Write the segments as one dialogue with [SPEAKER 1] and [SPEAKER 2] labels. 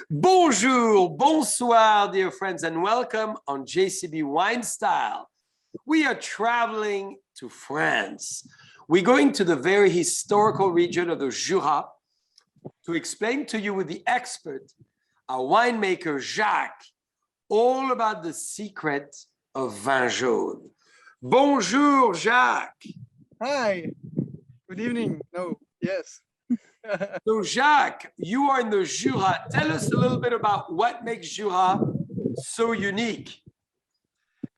[SPEAKER 1] Bonjour, bonsoir, dear friends, and welcome on JCB Wine Style. We are traveling to France. We're going to the very historical region of the Jura to explain to you with the expert, our winemaker Jacques, all about the secret of Vin Jaune. Bonjour, Jacques.
[SPEAKER 2] Hi, good evening. No, yes.
[SPEAKER 1] So Jacques, you are in the Jura. Tell us a little bit about what makes Jura so unique.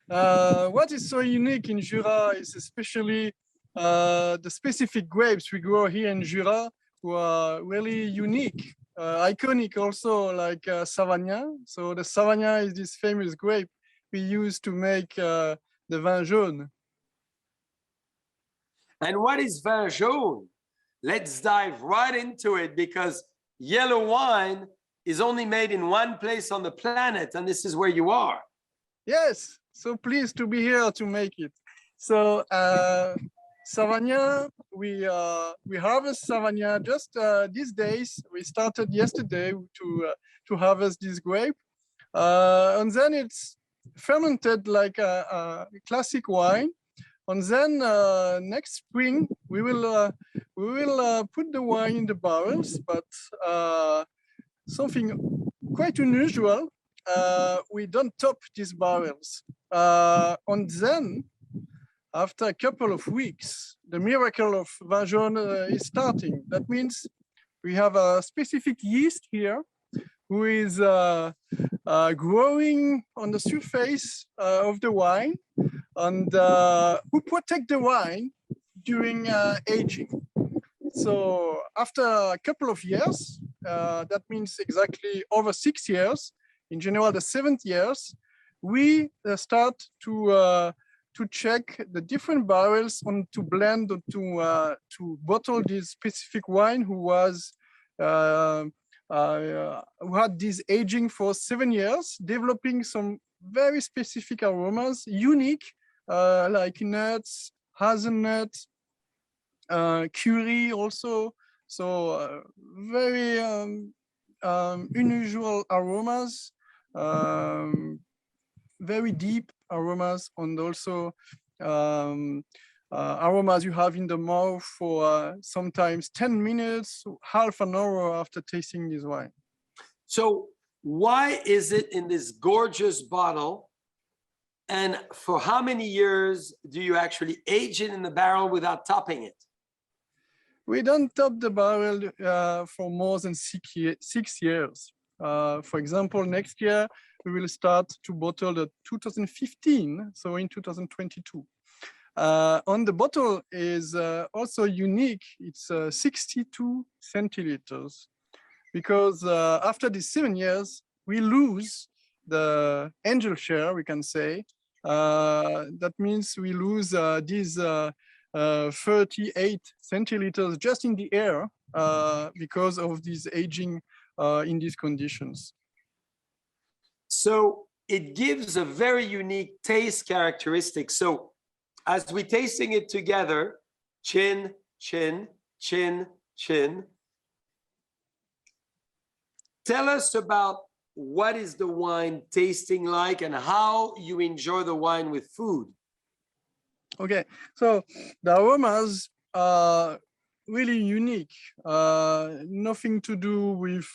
[SPEAKER 2] What is so unique in Jura is especially the specific grapes we grow here in Jura, who are really unique, iconic also, like Savagnin. So the Savagnin is this famous grape we use to make the Vin Jaune.
[SPEAKER 1] And what is Vin Jaune? Let's dive right into it, because yellow wine is only made in one place on the planet, and this is where you are.
[SPEAKER 2] Yes, so pleased to be here to make it. So Savagnin, we harvest Savagnin just these days. We started yesterday to harvest this grape, and then it's fermented like a classic wine. And then next spring we will put the wine in the barrels, but something quite unusual. We don't top these barrels. And then, after a couple of weeks, the miracle of Vin Jaune is starting. That means we have a specific yeast here who is growing on the surface of the wine, and who protect the wine during aging. So after a couple of years, that means exactly over 6 years, in general the 7th years, we start to check the different barrels and to blend, to bottle this specific wine who had this aging for 7 years, developing some very specific aromas, unique, like nuts, hazelnut, curry also. So very unusual aromas, very deep aromas, and also aromas you have in the mouth for sometimes 10 minutes, half an hour after tasting this wine.
[SPEAKER 1] So why is it in this gorgeous bottle? And for how many years do you actually age it in the barrel without topping it?
[SPEAKER 2] We don't top the barrel for more than 6 years. For example, next year, we will start to bottle the 2015, so in 2022. On the bottle is also unique. It's 62 centiliters, because after these 7 years, we lose the angel share, we can say. That means we lose these 38 centiliters just in the air because of this aging in these conditions.
[SPEAKER 1] So it gives a very unique taste characteristic. So as we're tasting it together, chin, chin, chin, chin, tell us about what is the wine tasting like and how you enjoy the wine with food.
[SPEAKER 2] Okay, so the aromas are really unique. Nothing to do with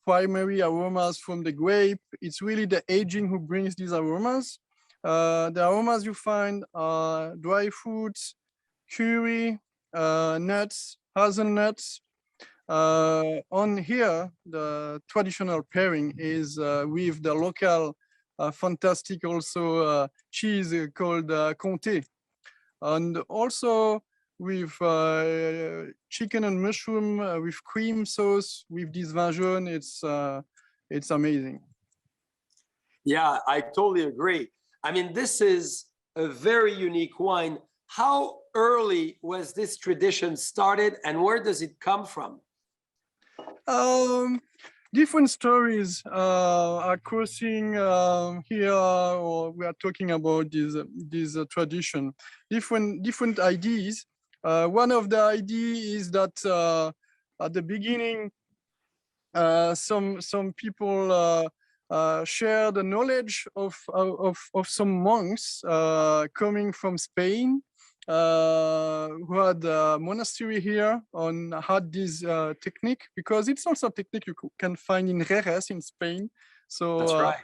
[SPEAKER 2] primary aromas from the grape. It's really the aging who brings these aromas. The aromas you find are dry fruits, curry, nuts, hazelnuts. On here, the traditional pairing is with the local fantastic also cheese called Comté, and also with chicken and mushroom with cream sauce with this Vin Jaune. It's amazing.
[SPEAKER 1] Yeah, I totally agree. I mean, this is a very unique wine. How early was this tradition started, and where does it come from?
[SPEAKER 2] Different stories are crossing here, or we are talking about this tradition. Different ideas. One of the ideas is that at the beginning, Some people share the knowledge of some monks coming from Spain, who had a monastery here and had this technique, because it's also a technique you can find in Jerez in Spain. So
[SPEAKER 1] That's right.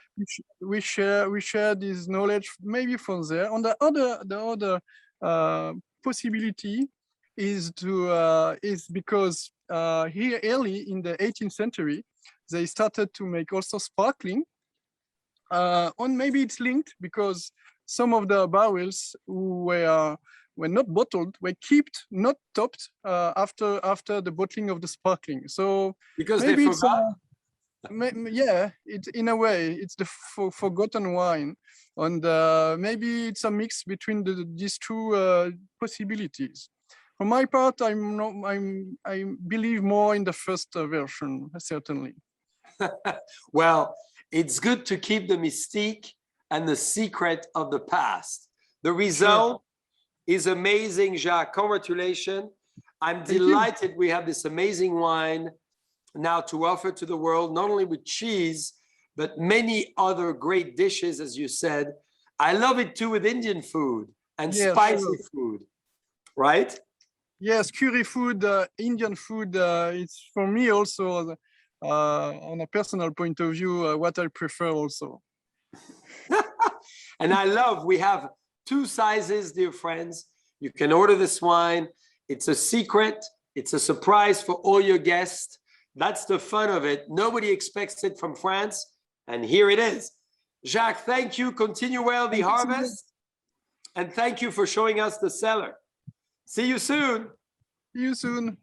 [SPEAKER 2] we share this knowledge maybe from there. And the other possibility is because here early in the 18th century they started to make also sparkling, and maybe it's linked because some of the barrels were not bottled, were kept not topped after the bottling of the sparkling. So
[SPEAKER 1] Because
[SPEAKER 2] maybe
[SPEAKER 1] they
[SPEAKER 2] it's
[SPEAKER 1] forgot.
[SPEAKER 2] yeah, it's in a way it's the forgotten wine, and maybe it's a mix between these two possibilities. For my part, I believe more in the first version, certainly.
[SPEAKER 1] Well, it's good to keep the mystique and the secret of the past. The result is amazing, Jacques. Congratulations. I'm delighted we have this amazing wine now to offer to the world, not only with cheese, but many other great dishes, as you said. I love it too with Indian food and spicy food, right?
[SPEAKER 2] Yes, curry food, Indian food, it's for me also, on a personal point of view, what I prefer also.
[SPEAKER 1] And I love, we have two sizes, dear friends. You can order this wine. It's a secret. It's a surprise for all your guests. That's the fun of it. Nobody expects it from France. And here it is. Jacques, thank you. Continue well the harvest. And thank you for showing us the cellar. See you soon.
[SPEAKER 2] See you soon.